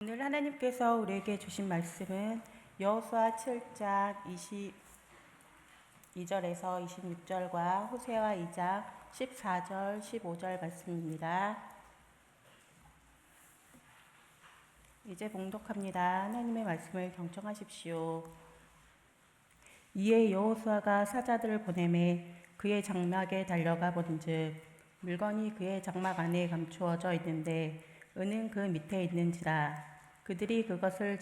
오늘 하나님께서 우리에게 주신 말씀은 여호수아 7장 22절에서 26절과 호세아 2장 14절 15절 말씀입니다. 이제 봉독합니다. 하나님의 말씀을 경청하십시오. 이에 여호수아가 사자들을 보내매 그의 장막에 달려가 본즉 물건이 그의 장막 안에 감추어져 있는데 은은 그 밑에 있는지라. 그들이 그것을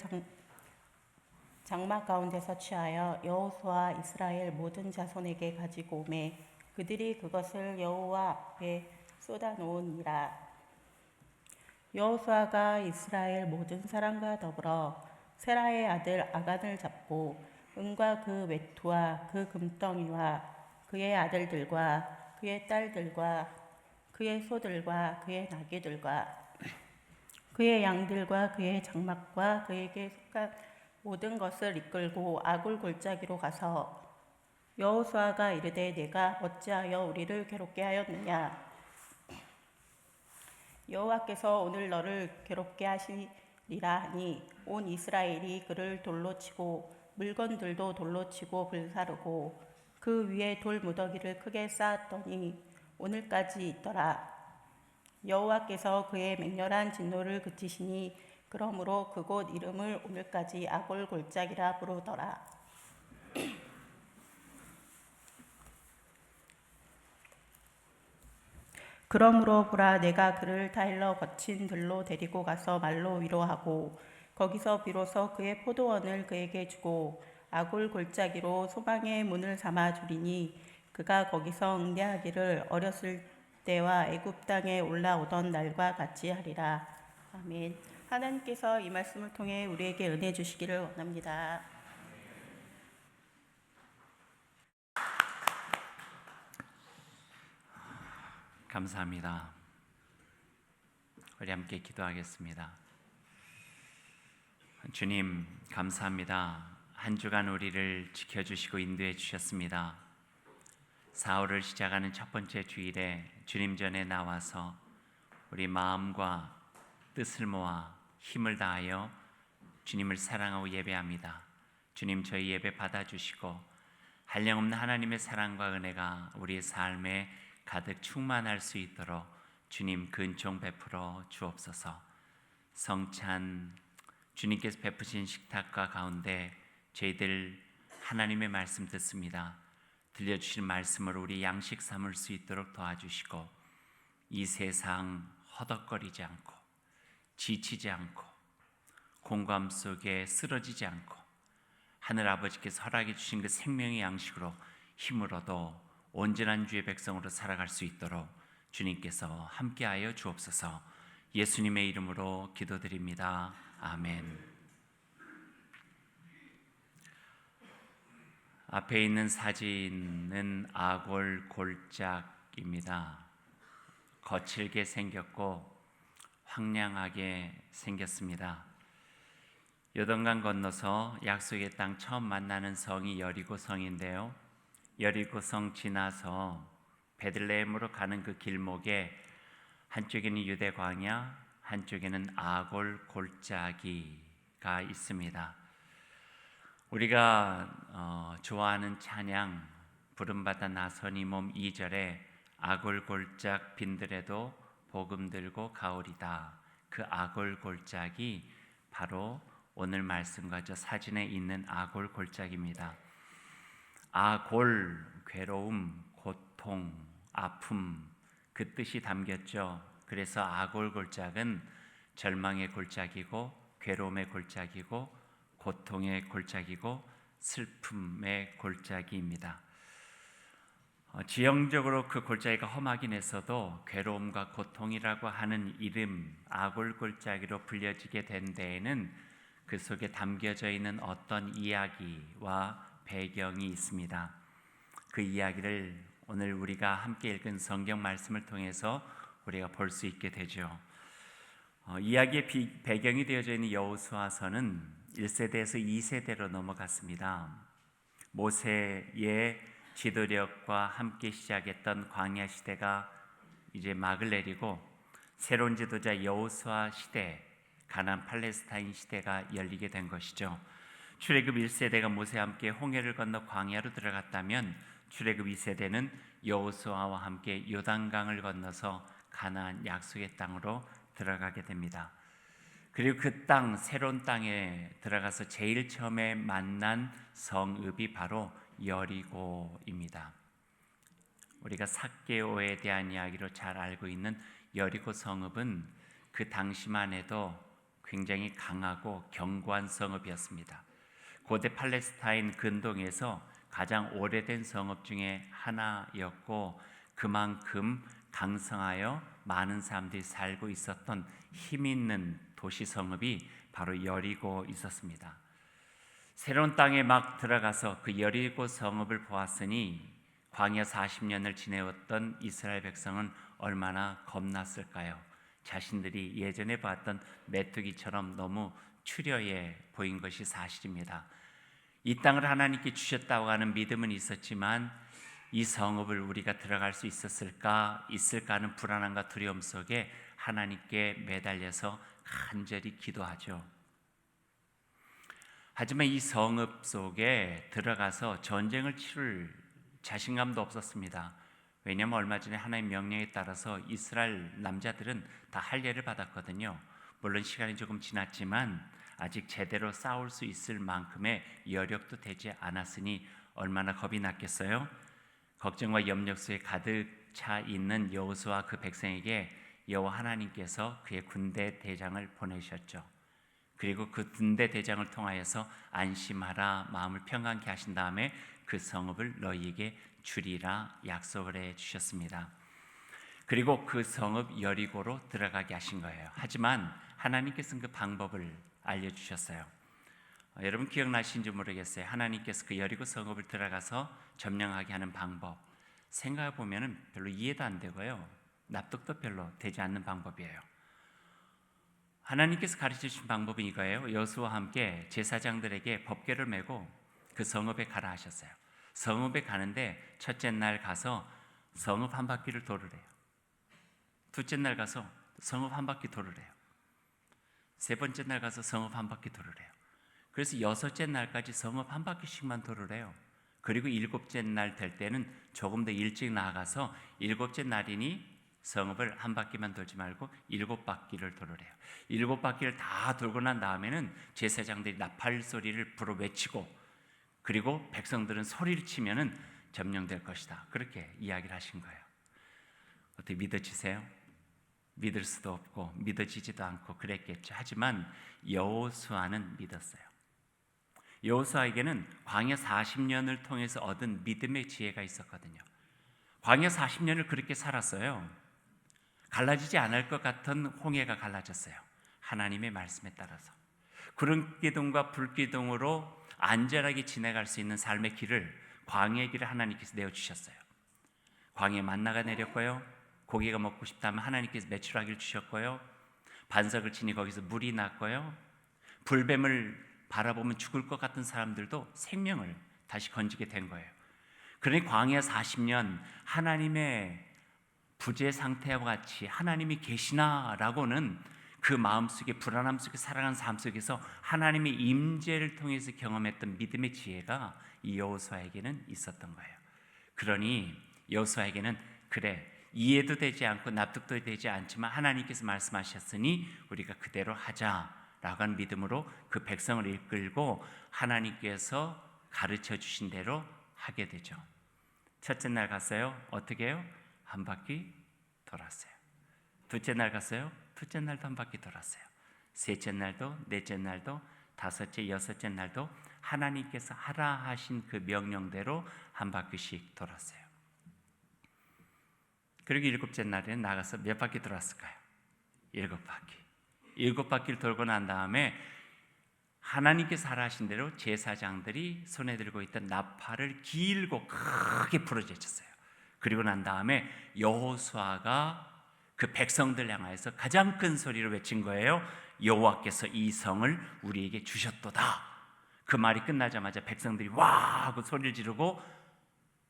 장막 가운데서 취하여 여호수아 이스라엘 모든 자손에게 가지고 오매 그들이 그것을 여호와 앞에 쏟아놓으니라. 여호수아가 이스라엘 모든 사람과 더불어 세라의 아들 아간을 잡고 은과 그 외투와 그 금덩이와 그의 아들들과 그의 딸들과 그의 소들과 그의 나귀들과 그의 양들과 그의 장막과 그에게 속한 모든 것을 이끌고 아굴 골짜기로 가서 여호수아가 이르되 내가 어찌하여 우리를 괴롭게 하였느냐. 여호와께서 오늘 너를 괴롭게 하시리라 하니 온 이스라엘이 그를 돌로 치고 물건들도 돌로 치고 불사르고 그 위에 돌 무더기를 크게 쌓았더니 오늘까지 있더라. 여호와께서 그의 맹렬한 진노를 그치시니 그러므로 그곳 이름을 오늘까지 아골 골짜기라 부르더라. 그러므로 보라 내가 그를 타일러 거친 들로 데리고 가서 말로 위로하고 거기서 비로소 그의 포도원을 그에게 주고 아골 골짜기로 소망의 문을 삼아 주리니 그가 거기서 응대하기를 어렸을 때와 애굽 땅에 올라오던 날과 같이 하리라. 아멘. 하나님께서 이 말씀을 통해 우리에게 은혜 주시기를 원합니다. 감사합니다. 우리 함께 기도하겠습니다. 주님, 감사합니다. 한 주간 우리를 지켜주시고 인도해 주셨습니다. 사흘을 시작하는 첫 번째 주일에 주님 전에 나와서 우리 마음과 뜻을 모아 힘을 다하여 주님을 사랑하고 예배합니다. 주님, 저희 예배 받아주시고 한량없는 하나님의 사랑과 은혜가 우리의 삶에 가득 충만할 수 있도록 주님 근총 베풀어 주옵소서. 성찬 주님께서 베푸신 식탁과 가운데 저희들 하나님의 말씀 듣습니다. 들려주신 말씀을 우리 양식 삼을 수 있도록 도와주시고 이 세상 허덕거리지 않고 지치지 않고 공감 속에 쓰러지지 않고 하늘 아버지께서 허락해 주신 그 생명의 양식으로 힘을 얻어 온전한 주의 백성으로 살아갈 수 있도록 주님께서 함께하여 주옵소서. 예수님의 이름으로 기도드립니다. 아멘. 앞에 있는 사진은 아골 골짜기입니다. 거칠게 생겼고 황량하게 생겼습니다. 요단강 건너서 약속의 땅 처음 만나는 성이 여리고성인데요. 여리고성 지나서 베들레헴으로 가는 그 길목에 한쪽에는 유대 광야, 한쪽에는 아골 골짜기가 있습니다. 우리가 좋아하는 찬양 부름받아 나서니 몸 2절에 아골 골짝 빈들에도 복음 들고 가오리다. 그 아골 골짝이 바로 오늘 말씀과 저 사진에 있는 아골 골짝입니다. 아골, 괴로움, 고통, 아픔 그 뜻이 담겼죠. 그래서 아골 골짝은 절망의 골짝이고 괴로움의 골짝이고 고통의 골짜기고 슬픔의 골짜기입니다. 지형적으로 그 골짜기가 험하긴 했어도 괴로움과 고통이라고 하는 이름 아골 골짜기로 불려지게 된 데에는 그 속에 담겨져 있는 어떤 이야기와 배경이 있습니다. 그 이야기를 오늘 우리가 함께 읽은 성경 말씀을 통해서 우리가 볼 수 있게 되죠. 이야기의 배경이 되어져 있는 여호수아서는 1세대에서 2세대로 넘어갔습니다. 모세의 지도력과 함께 시작했던 광야 시대가 이제 막을 내리고 새로운 지도자 여호수아 시대, 가나안 팔레스타인 시대가 열리게 된 것이죠. 출애굽 1세대가 모세와 함께 홍해를 건너 광야로 들어갔다면 출애굽 2세대는 여호수아와 함께 요단강을 건너서 가나안 약속의 땅으로 들어가게 됩니다. 그리고 그 땅, 새로운 땅에 들어가서 제일 처음에 만난 성읍이 바로 여리고입니다. 우리가 삭개오에 대한 이야기로 잘 알고 있는 여리고 성읍은 그 당시만 해도 굉장히 강하고 견고한 성읍이었습니다. 고대 팔레스타인 근동에서 가장 오래된 성읍 중에 하나였고 그만큼 강성하여 많은 사람들이 살고 있었던 힘 있는 도시 성읍이 바로 여리고 있었습니다. 새로운 땅에 막 들어가서 그 여리고 성읍을 보았으니 광야 40년을 지내왔던 이스라엘 백성은 얼마나 겁났을까요? 자신들이 예전에 봤던 메뚜기처럼 너무 추려해 보인 것이 사실입니다. 이 땅을 하나님께 주셨다고 하는 믿음은 있었지만 이 성읍을 우리가 들어갈 수 있을까 하는 불안함과 두려움 속에 하나님께 매달려서 간절히 기도하죠. 하지만 이 성읍 속에 들어가서 전쟁을 치를 자신감도 없었습니다. 왜냐하면 얼마 전에 하나님의 명령에 따라서 이스라엘 남자들은 다 할례를 받았거든요. 물론 시간이 조금 지났지만 아직 제대로 싸울 수 있을 만큼의 여력도 되지 않았으니 얼마나 겁이 났겠어요? 걱정과 염려 속에 가득 차 있는 여호수아 그 백성에게 여호와 하나님께서 그의 군대 대장을 보내셨죠. 그리고 그 군대 대장을 통하여서 안심하라, 마음을 평안케 하신 다음에 그 성읍을 너희에게 주리라 약속을 해 주셨습니다. 그리고 그 성읍 여리고로 들어가게 하신 거예요. 하지만 하나님께서는 그 방법을 알려주셨어요. 여러분 기억나시는지 모르겠어요. 하나님께서 그 여리고 성읍을 들어가서 점령하게 하는 방법 생각해 보면 별로 이해도 안 되고요, 납득도 별로 되지 않는 방법이에요. 하나님께서 가르쳐 주신 방법은 이거예요. 여호수아와 함께 제사장들에게 법궤를 메고 그 성읍에 가라 하셨어요. 성읍에 가는데 첫째 날 가서 성읍 한 바퀴를 돌으래요. 둘째 날 가서 성읍 한 바퀴 돌으래요. 세 번째 날 가서 성읍 한 바퀴 돌으래요. 그래서 여섯째 날까지 성읍 한 바퀴씩만 돌으래요. 그리고 일곱째 날 될 때는 조금 더 일찍 나가서 일곱째 날이니 성읍을 한 바퀴만 돌지 말고 일곱 바퀴를 돌으래요. 일곱 바퀴를 다 돌고 난 다음에는 제사장들이 나팔 소리를 불어 외치고 그리고 백성들은 소리를 치면은 점령될 것이다. 그렇게 이야기를 하신 거예요. 어떻게 믿어지세요? 믿을 수도 없고 믿어지지도 않고 그랬겠죠. 하지만 여호수아는 믿었어요. 여호수아에게는 광야 40년을 통해서 얻은 믿음의 지혜가 있었거든요. 광야 40년을 그렇게 살았어요. 갈라지지 않을 것 같은 홍해가 갈라졌어요. 하나님의 말씀에 따라서. 구름 기둥과 불 기둥으로 안전하게 지나갈 수 있는 삶의 길을, 광야의 길을 하나님께서 내어주셨어요. 광야에 만나가 내렸고요, 고기가 먹고 싶다면 하나님께서 메추라기를 주셨고요, 반석을 치니 거기서 물이 났고요, 불뱀을 바라보면 죽을 것 같은 사람들도 생명을 다시 건지게 된 거예요. 그러니 광야 40년 하나님의 부재 상태와 같이 하나님이 계시나라고는 그 마음속에 불안함 속에 살아가는 삶 속에서 하나님의 임재를 통해서 경험했던 믿음의 지혜가 이 여호수아에게는 있었던 거예요. 그러니 여호수아에게는 그래, 이해도 되지 않고 납득도 되지 않지만 하나님께서 말씀하셨으니 우리가 그대로 하자라고 하는 믿음으로 그 백성을 이끌고 하나님께서 가르쳐 주신 대로 하게 되죠. 첫째 날 갔어요. 어떻게 해요? 한 바퀴 돌았어요. 둘째 날 갔어요. 둘째 날도 한 바퀴 돌았어요. 셋째 날도, 넷째 날도, 다섯째, 여섯째 날도 하나님께서 하라 하신 그 명령대로 한 바퀴씩 돌았어요. 그리고 일곱째 날에 나가서 몇 바퀴 돌았을까요? 7바퀴. 7바퀴를 돌고 난 다음에 하나님께서 하라 하신 대로 제사장들이 손에 들고 있던 나팔을 길고 크게 부르짖었어요. 그리고 난 다음에 여호수아가 그 백성들 향하여서 가장 큰 소리로 외친 거예요. 여호와께서 이 성을 우리에게 주셨도다. 그 말이 끝나자마자 백성들이 와 하고 소리를 지르고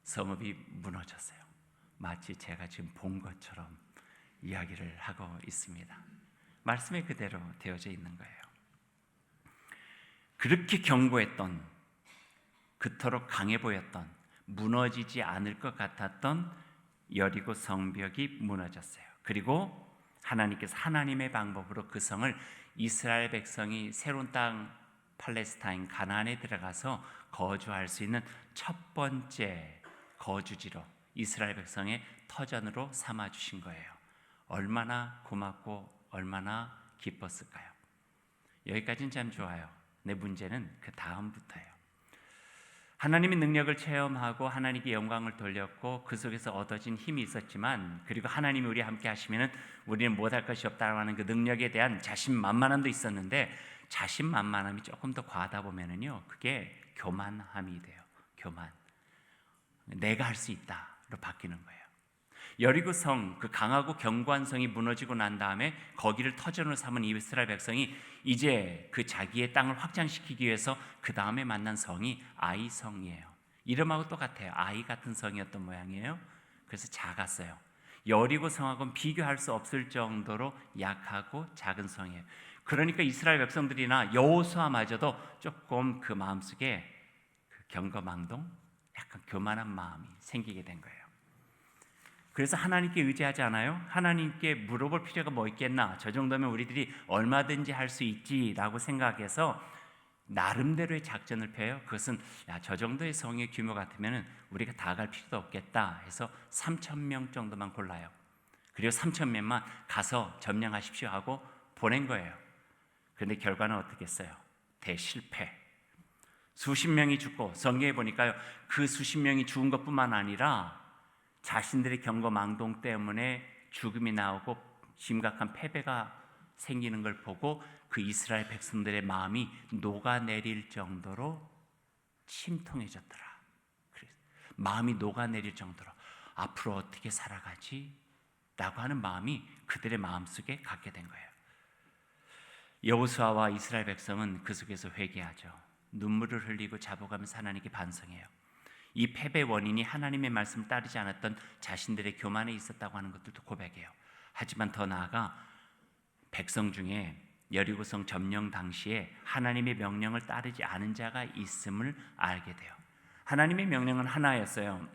성읍이 무너졌어요. 마치 제가 지금 본 것처럼 이야기를 하고 있습니다. 말씀에 그대로 되어져 있는 거예요. 그렇게 견고했던, 그토록 강해 보였던, 무너지지 않을 것 같았던 여리고 성벽이 무너졌어요. 그리고 하나님께서 하나님의 방법으로 그 성을 이스라엘 백성이 새로운 땅 팔레스타인 가나안에 들어가서 거주할 수 있는 첫 번째 거주지로 이스라엘 백성의 터전으로 삼아 주신 거예요. 얼마나 고맙고 얼마나 기뻤을까요? 여기까지는 참 좋아요. 내 문제는 그 다음부터예요. 하나님의 능력을 체험하고 하나님께 영광을 돌렸고 그 속에서 얻어진 힘이 있었지만, 그리고 하나님이 우리 함께 하시면 우리는 못할 것이 없다고 하는 그 능력에 대한 자신만만함도 있었는데, 자신만만함이 조금 더 과하다 보면은요, 그게 교만함이 돼요. 교만. 내가 할 수 있다로 바뀌는 거예요. 여리고 성, 그 강하고 견고한 성이 무너지고 난 다음에 거기를 터전으로 삼은 이스라엘 백성이 이제 그 자기의 땅을 확장시키기 위해서 그 다음에 만난 성이 아이 성이에요. 이름하고 똑같아요. 아이 같은 성이었던 모양이에요. 그래서 작았어요. 여리고 성하고는 비교할 수 없을 정도로 약하고 작은 성이에요. 그러니까 이스라엘 백성들이나 여호수아마저도 조금 그 마음속에 그 경거망동, 약간 교만한 마음이 생기게 된 거예요. 그래서 하나님께 의지하지 않아요? 하나님께 물어볼 필요가 뭐 있겠나? 저 정도면 우리들이 얼마든지 할 수 있지라고 생각해서 나름대로의 작전을 펴요. 그것은 저 정도의 성의 규모 같으면 우리가 다 갈 필요도 없겠다 해서 3,000명 정도만 골라요. 그리고 3,000명만 가서 점령하십시오 하고 보낸 거예요. 그런데 결과는 어떻겠어요? 대실패. 수십 명이 죽고, 성경에 보니까요, 그 수십 명이 죽은 것뿐만 아니라 자신들의 경거망동 때문에 죽음이 나오고 심각한 패배가 생기는 걸 보고 그 이스라엘 백성들의 마음이 녹아내릴 정도로 침통해졌더라. 마음이 녹아내릴 정도로 앞으로 어떻게 살아가지? 라고 하는 마음이 그들의 마음속에 갖게 된 거예요. 여호수아와 이스라엘 백성은 그 속에서 회개하죠. 눈물을 흘리고 자복하면서 하나님께 반성해요. 이 패배 원인이 하나님의 말씀을 따르지 않았던 자신들의 교만에 있었다고 하는 것들도 고백해요. 하지만 더 나아가 백성 중에 여리고성 점령 당시에 하나님의 명령을 따르지 않은 자가 있음을 알게 돼요. 하나님의 명령은 하나였어요.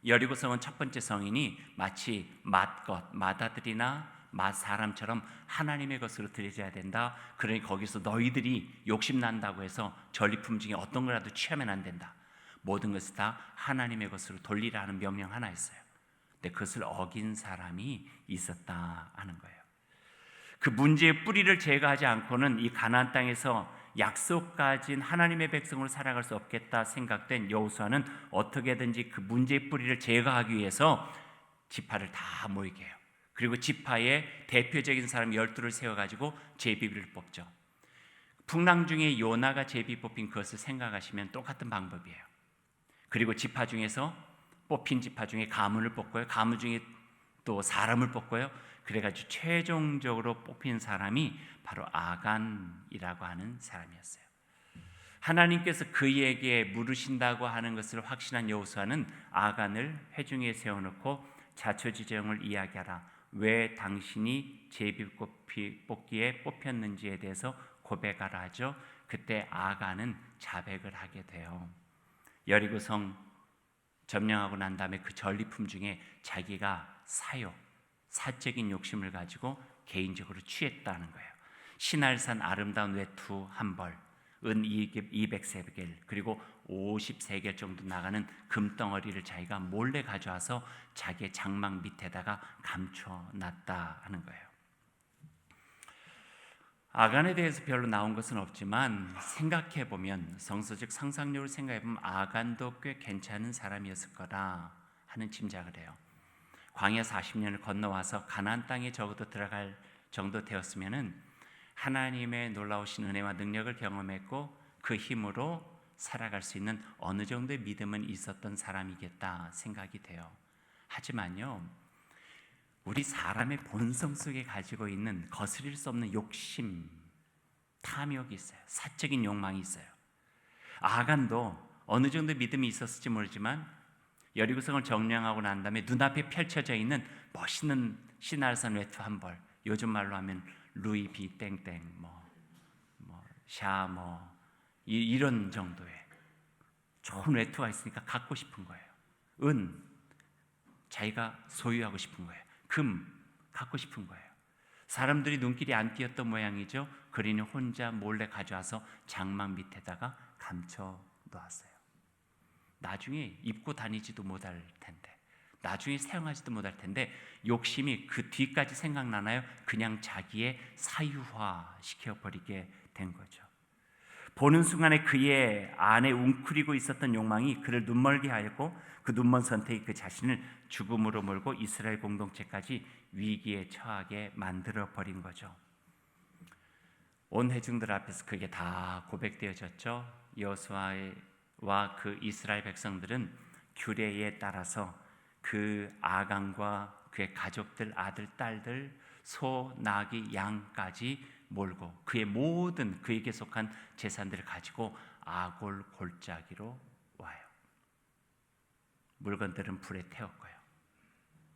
여리고성은 첫 번째 성인이 마치 맏것, 맏아들이나 맏사람처럼 하나님의 것으로 드려져야 된다. 그러니 거기서 너희들이 욕심난다고 해서 전리품 중에 어떤 거라도 취하면 안 된다. 모든 것을 다 하나님의 것으로 돌리라 하는 명령 하나였어요. 근데 그것을 어긴 사람이 있었다 하는 거예요. 그 문제의 뿌리를 제거하지 않고는 이 가나안 땅에서 약속 가진 하나님의 백성으로 살아갈 수 없겠다 생각된 여호수아는 어떻게든지 그 문제의 뿌리를 제거하기 위해서 지파를 다 모이게 해요. 그리고 지파의 대표적인 사람 12를 세워가지고 제비를 뽑죠. 풍랑 중에 요나가 제비 뽑힌 그것을 생각하시면 똑같은 방법이에요. 그리고 지파 중에서 뽑힌 지파 중에 가문을 뽑고요. 가문 중에 또 사람을 뽑고요. 그래가지고 최종적으로 뽑힌 사람이 바로 아간이라고 하는 사람이었어요. 하나님께서 그에게 물으신다고 하는 것을 확신한 여호수아는 아간을 회중에 세워놓고 자초지종을 이야기하라. 왜 당신이 제비 뽑기에 뽑혔는지에 대해서 고백하라 하죠. 그때 아간은 자백을 하게 돼요. 여리고성 점령하고 난 다음에 그 전리품 중에 자기가 사적인 욕심을 가지고 개인적으로 취했다는 거예요. 신할산 아름다운 외투 한 벌, 은 200세겔, 그리고 50세겔 정도 나가는 금덩어리를 자기가 몰래 가져와서 자기의 장막 밑에다가 감춰놨다 하는 거예요. 아간에 대해서 별로 나온 것은 없지만 생각해보면, 성서적 상상력으로 생각해보면 아간도 꽤 괜찮은 사람이었을 거라 하는 짐작을 해요. 광야 40년을 건너와서 가나안 땅에 적어도 들어갈 정도 되었으면은 하나님의 놀라우신 은혜와 능력을 경험했고 그 힘으로 살아갈 수 있는 어느 정도의 믿음은 있었던 사람이겠다 생각이 돼요. 하지만요, 우리 사람의 본성 속에 가지고 있는 거스릴 수 없는 욕심, 탐욕이 있어요. 사적인 욕망이 있어요. 아간도 어느 정도 믿음이 있었을지 모르지만 여리고성을 점령하고 난 다음에 눈앞에 펼쳐져 있는 멋있는 시날산 외투 한 벌, 요즘 말로 하면 루이비 땡땡 이런 정도의 좋은 외투가 있으니까 갖고 싶은 거예요. 은 자기가 소유하고 싶은 거예요. 금 갖고 싶은 거예요. 사람들이 눈길이 안 띄었던 모양이죠. 그리는 혼자 몰래 가져와서 장막 밑에다가 감춰 놓았어요. 나중에 입고 다니지도 못할 텐데, 나중에 사용하지도 못할 텐데 욕심이 그 뒤까지 생각나나요? 그냥 자기의 사유화 시켜버리게 된 거죠. 보는 순간에 그의 안에 웅크리고 있었던 욕망이 그를 눈멀게 하였고, 그 눈먼 선택이 그 자신을 죽음으로 몰고 이스라엘 공동체까지 위기에 처하게 만들어 버린 거죠. 온 회중들 앞에서 그게 다 고백되어졌죠. 여호수아와 그 이스라엘 백성들은 규례에 따라서 그 아간과 그의 가족들, 아들, 딸들, 소, 나귀, 양까지 몰고 그의 모든 그에게 속한 재산들을 가지고 아골 골짜기로 와요. 물건들은 불에 태웠고요.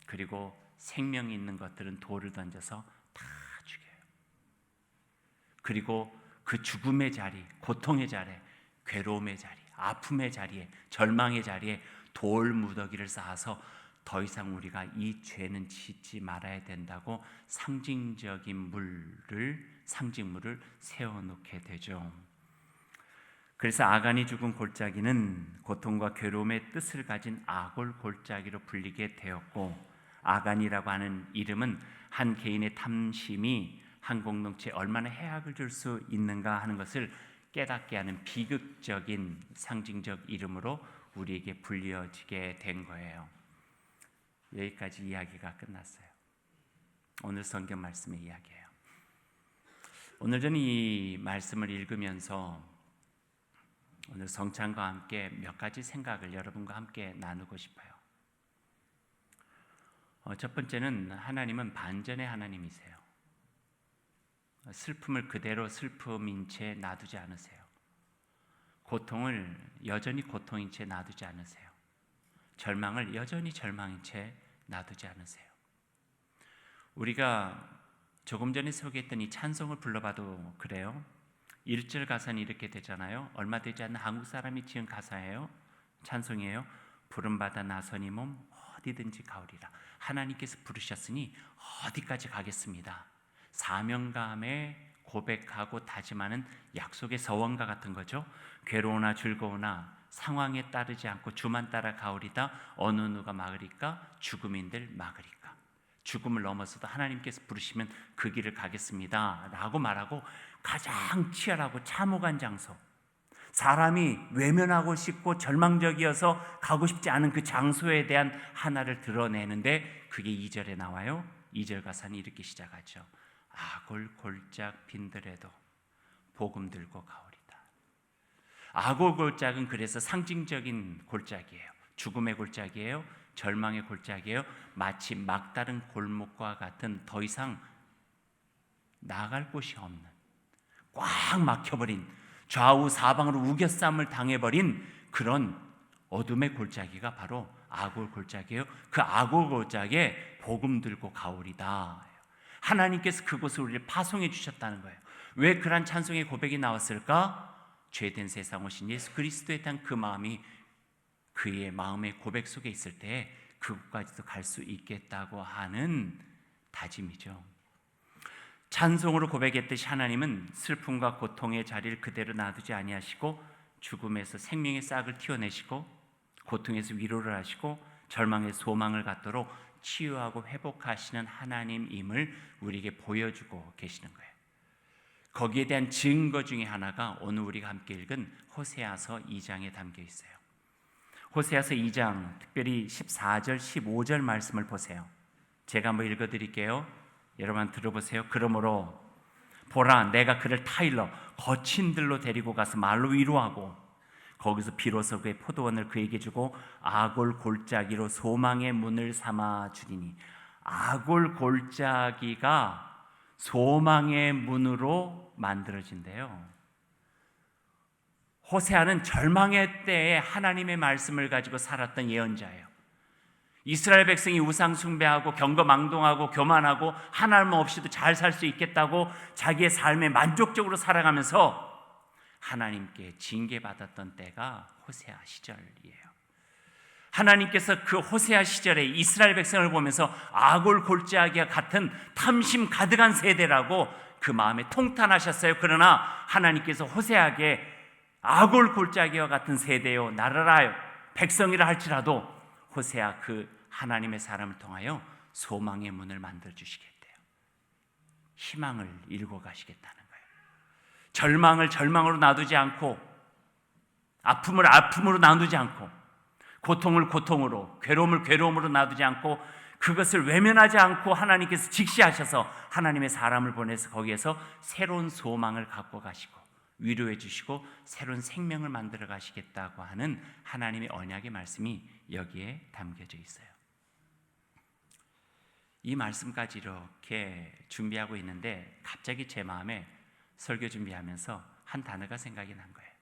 그리고 생명이 있는 것들은 돌을 던져서 다 죽여요. 그리고 그 죽음의 자리, 고통의 자리, 괴로움의 자리, 아픔의 자리에, 절망의 자리에 돌 무더기를 쌓아서 더 이상 우리가 이 죄는 짓지 말아야 된다고 상징물을 세워놓게 되죠. 그래서 아간이 죽은 골짜기는 고통과 괴로움의 뜻을 가진 아골 골짜기로 불리게 되었고, 아간이라고 하는 이름은 한 개인의 탐심이 한 공동체에 얼마나 해악을 줄 수 있는가 하는 것을 깨닫게 하는 비극적인 상징적 이름으로 우리에게 불려지게 된 거예요. 여기까지 이야기가 끝났어요. 오늘 성경 말씀의 이야기예요. 오늘 저는 이 말씀을 읽으면서 오늘 성찬과 함께 몇 가지 생각을 여러분과 함께 나누고 싶어요. 첫 번째는 하나님은 반전의 하나님이세요. 슬픔을 그대로 슬픔인 채 놔두지 않으세요. 고통을 여전히 고통인 채 놔두지 않으세요. 절망을 여전히 절망인 채 놔두지 않으세요. 우리가 조금 전에 소개했던 이 찬송을 불러봐도 그래요. 1절 가사는 이렇게 되잖아요. 얼마 되지 않는 한국 사람이 지은 가사예요. 찬송이에요. 부름받아 나선 이 몸 어디든지 가오리라. 하나님께서 부르셨으니 어디까지 가겠습니다. 사명감에 고백하고 다짐하는 약속의 서원과 같은 거죠. 괴로우나 즐거우나 상황에 따르지 않고 주만 따라 가오리다. 어느 누가 막으리까? 죽음인들 막으리까? 죽음을 넘어서도 하나님께서 부르시면 그 길을 가겠습니다 라고 말하고, 가장 치열하고 참혹한 장소, 사람이 외면하고 싶고 절망적이어서 가고 싶지 않은 그 장소에 대한 하나를 드러내는데, 그게 2절에 나와요. 2절 가사는 이렇게 시작하죠. 아골 골짝 빈들에도 복음 들고 가오리다. 아골 골짝은 그래서 상징적인 골짝이에요. 죽음의 골짝이에요. 절망의 골짜기예요. 마치 막다른 골목과 같은 더 이상 나갈 곳이 없는, 꽉 막혀버린, 좌우 사방으로 우겨쌈을 당해버린 그런 어둠의 골짜기가 바로 아골 골짜기예요. 그 아골 골짜기에 복음 들고 가오리다. 하나님께서 그곳을 우리를 파송해 주셨다는 거예요. 왜 그런 찬송의 고백이 나왔을까? 죄된 세상 오신 예수 그리스도에 대한 그 마음이 그의 마음의 고백 속에 있을 때 그곳까지도 갈 수 있겠다고 하는 다짐이죠. 찬송으로 고백했듯이 하나님은 슬픔과 고통의 자리를 그대로 놔두지 아니하시고, 죽음에서 생명의 싹을 틔워내시고, 고통에서 위로를 하시고, 절망에서 소망을 갖도록 치유하고 회복하시는 하나님임을 우리에게 보여주고 계시는 거예요. 거기에 대한 증거 중에 하나가 오늘 우리가 함께 읽은 호세아서 2장에 담겨 있어요. 호세아서 2장 특별히 14절 15절 말씀을 보세요. 제가 한번 읽어드릴게요. 여러분 들어보세요. 그러므로 보라, 내가 그를 타일러 거친 들로 데리고 가서 말로 위로하고, 거기서 비로소 그의 포도원을 그에게 주고 아골 골짜기로 소망의 문을 삼아 주리니. 아골 골짜기가 소망의 문으로 만들어진대요. 호세아는 절망의 때에 하나님의 말씀을 가지고 살았던 예언자예요. 이스라엘 백성이 우상 숭배하고 경거망동하고 교만하고 하나님 없이도 잘 살 수 있겠다고 자기의 삶에 만족적으로 살아가면서 하나님께 징계받았던 때가 호세아 시절이에요. 하나님께서 그 호세아 시절에 이스라엘 백성을 보면서 아골 골짜기와 같은 탐심 가득한 세대라고 그 마음에 통탄하셨어요. 그러나 하나님께서 호세아에게 아골 골짜기와 같은 세대요 나라라요 백성이라 할지라도 호세아 그 하나님의 사람을 통하여 소망의 문을 만들어 주시겠대요. 희망을 일궈 가시겠다는 거예요. 절망을 절망으로 놔두지 않고, 아픔을 아픔으로 나누지 않고, 고통을 고통으로, 괴로움을 괴로움으로 놔두지 않고, 그것을 외면하지 않고 하나님께서 직시하셔서 하나님의 사람을 보내서 거기에서 새로운 소망을 갖고 가시고 위로해 주시고 새로운 생명을 만들어 가시겠다고 하는 하나님의 언약의 말씀이 여기에 담겨져 있어요. 이 말씀까지 이렇게 준비하고 있는데 갑자기 제 마음에 설교 준비하면서 한 단어가 생각이 난 거예요.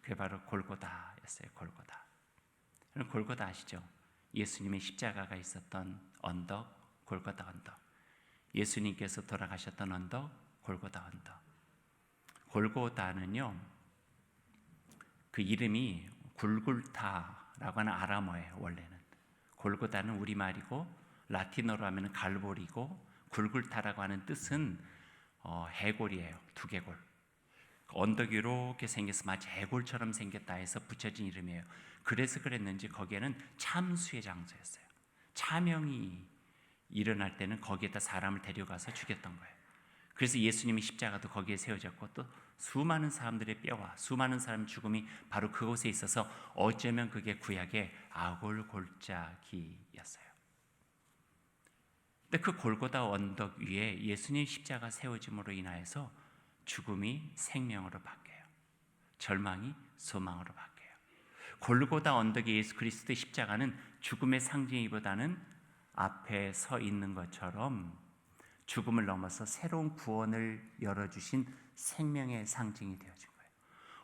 그게 바로 골고다였어요. 골고다. 골고다 아시죠? 예수님의 십자가가 있었던 언덕, 골고다 언덕. 예수님께서 돌아가셨던 언덕, 골고다 언덕. 골고다는요, 그 이름이 굴굴타라고 하는 아람어예요. 원래는 골고다는 우리말이고 라틴어로 하면 갈보리고 굴굴타라고 하는 뜻은 해골이에요. 두개골. 언덕이 이렇게 생겨서 마치 해골처럼 생겼다 해서 붙여진 이름이에요. 그래서 그랬는지 거기에는 참수의 장소였어요. 차명이 일어날 때는 거기에다 사람을 데려가서 죽였던 거예요. 그래서 예수님의 십자가도 거기에 세워졌고 또 수많은 사람들의 뼈와 수많은 사람의 죽음이 바로 그곳에 있어서 어쩌면 그게 구약의 아골 골짜기였어요. 근데 그 골고다 언덕 위에 예수님 십자가 세워짐으로 인하여서 죽음이 생명으로 바뀌어요. 절망이 소망으로 바뀌어요. 골고다 언덕의 예수 그리스도의 십자가는 죽음의 상징이보다는 앞에 서 있는 것처럼 죽음을 넘어서 새로운 구원을 열어주신 생명의 상징이 되어진 거예요.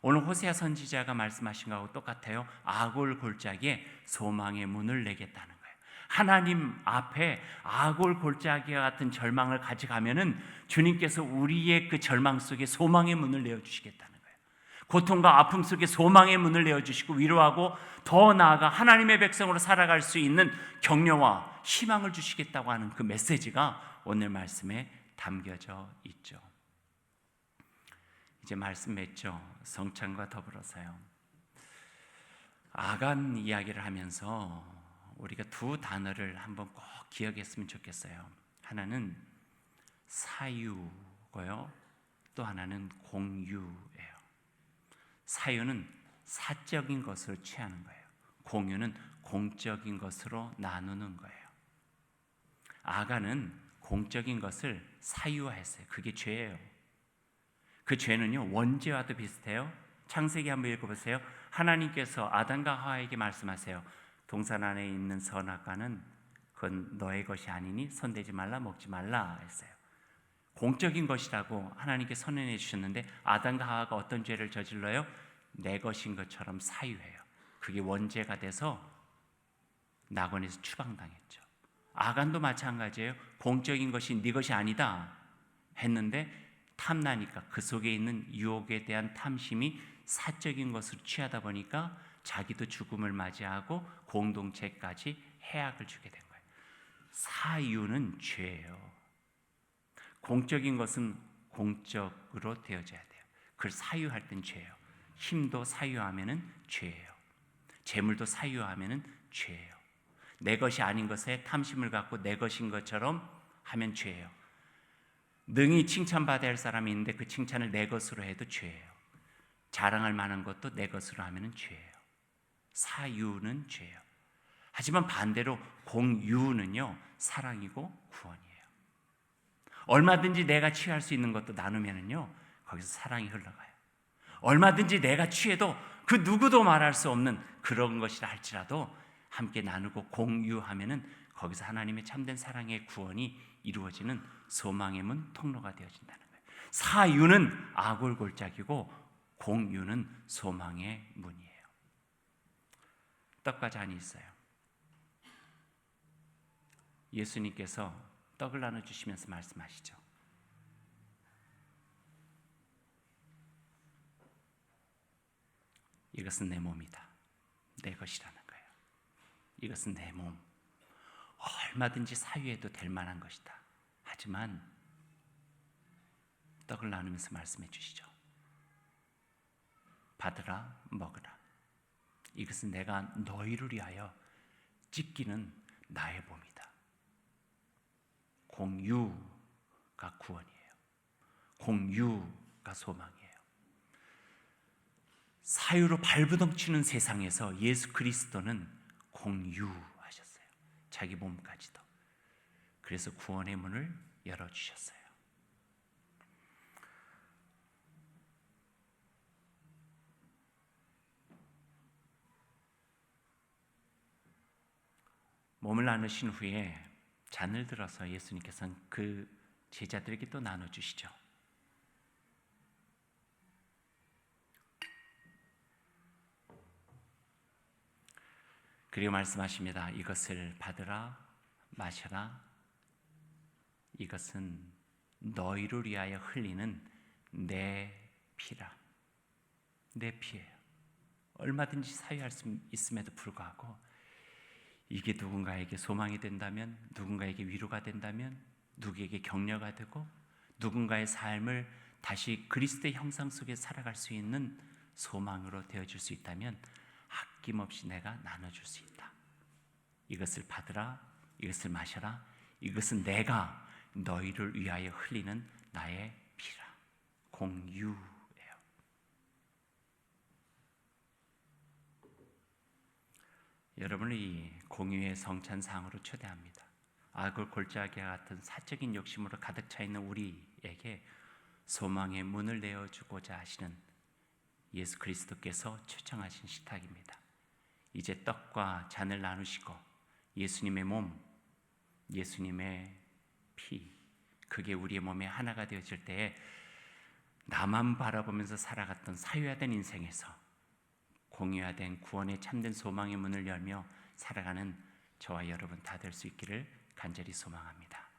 오늘 호세아 선지자가 말씀하신 것하고 똑같아요. 아골 골짜기에 소망의 문을 내겠다는 거예요. 하나님 앞에 아골 골짜기와 같은 절망을 가져가면은 주님께서 우리의 그 절망 속에 소망의 문을 내어주시겠다는 거예요. 고통과 아픔 속에 소망의 문을 내어주시고 위로하고 더 나아가 하나님의 백성으로 살아갈 수 있는 격려와 희망을 주시겠다고 하는 그 메시지가 오늘 말씀에 담겨져 있죠. 이제 말씀 맺죠. 성찬과 더불어서요. 아간 이야기를 하면서 우리가 두 단어를 한번 꼭 기억했으면 좋겠어요. 하나는 사유고요. 또 하나는 공유예요. 사유는 사적인 것을 취하는 거예요. 공유는 공적인 것으로 나누는 거예요. 아간은 공적인 것을 사유화했어요. 그게 죄예요. 그 죄는요 원죄와도 비슷해요. 창세기 한번 읽어보세요. 하나님께서 아담과 하와에게 말씀하세요. 동산 안에 있는 선악과는 그건 너의 것이 아니니 손대지 말라 먹지 말라 했어요. 공적인 것이라고 하나님께 선언해 주셨는데 아담과 하와가 어떤 죄를 저질러요? 내 것인 것처럼 사유해요. 그게 원죄가 돼서 낙원에서 추방당했죠. 아간도 마찬가지예요. 공적인 것이 네 것이 아니다 했는데 탐나니까 그 속에 있는 유혹에 대한 탐심이 사적인 것을 취하다 보니까 자기도 죽음을 맞이하고 공동체까지 해악을 주게 된 거예요. 사유는 죄예요. 공적인 것은 공적으로 되어져야 돼요. 그걸 사유할 땐 죄예요. 힘도 사유하면은 죄예요. 재물도 사유하면은 죄예요. 내 것이 아닌 것에 탐심을 갖고 내 것인 것처럼 하면 죄예요. 능히 칭찬받아야 할 사람이 있는데 그 칭찬을 내 것으로 해도 죄예요. 자랑할 만한 것도 내 것으로 하면 죄예요. 사유는 죄예요. 하지만 반대로 공유는요 사랑이고 구원이에요. 얼마든지 내가 취할 수 있는 것도 나누면은요 거기서 사랑이 흘러가요. 얼마든지 내가 취해도 그 누구도 말할 수 없는 그런 것이라 할지라도 함께 나누고 공유하면은 거기서 하나님의 참된 사랑의 구원이 이루어지는 소망의 문 통로가 되어진다는 거예요. 사유는 아골 골짜기고 공유는 소망의 문이에요. 떡과 잔이 있어요. 예수님께서 떡을 나눠주시면서 말씀하시죠. 이것은 내 몸이다. 내 것이라는 거예요. 이것은 내 몸. 얼마든지 사유해도 될 만한 것이다. 하지만 떡을 나누면서 말씀해 주시죠. 받으라, 먹으라. 이것은 내가 너희를 위하여 찢기는 나의 몸이다. 공유가 구원이에요. 공유가 소망이에요. 사유로 발부덩치는 세상에서 예수 그리스도는 공유하셨어요. 자기 몸까지도. 그래서 구원의 문을 열어주셨어요. 몸을 나누신 후에 잔을 들어서 예수님께서는 그 제자들에게 또 나눠주시죠. 그리고 말씀하십니다. 이것을 받으라, 마셔라. 이것은 너희를 위하여 흘리는 내 피라. 내 피예요. 얼마든지 사유할 수 있음에도 불구하고 이게 누군가에게 소망이 된다면, 누군가에게 위로가 된다면, 누구에게 격려가 되고 누군가의 삶을 다시 그리스도의 형상 속에 살아갈 수 있는 소망으로 되어줄 수 있다면 아낌없이 내가 나눠줄 수 있다. 이것을 받으라, 이것을 마셔라. 이것은 내가 너희를 위하여 흘리는 나의 피라. 공유예요. 여러분을 이 공유의 성찬상으로 초대합니다. 악을 골짜기와 같은 사적인 욕심으로 가득 차 있는 우리에게 소망의 문을 내어주고자 하시는 예수 그리스도께서 초청하신 식탁입니다. 이제 떡과 잔을 나누시고 예수님의 몸, 예수님의 피, 그게 우리의 몸에 하나가 되어질 때에 나만 바라보면서 살아갔던 사유화된 인생에서 공유화된 구원의 참된 소망의 문을 열며 살아가는 저와 여러분 다 될 수 있기를 간절히 소망합니다.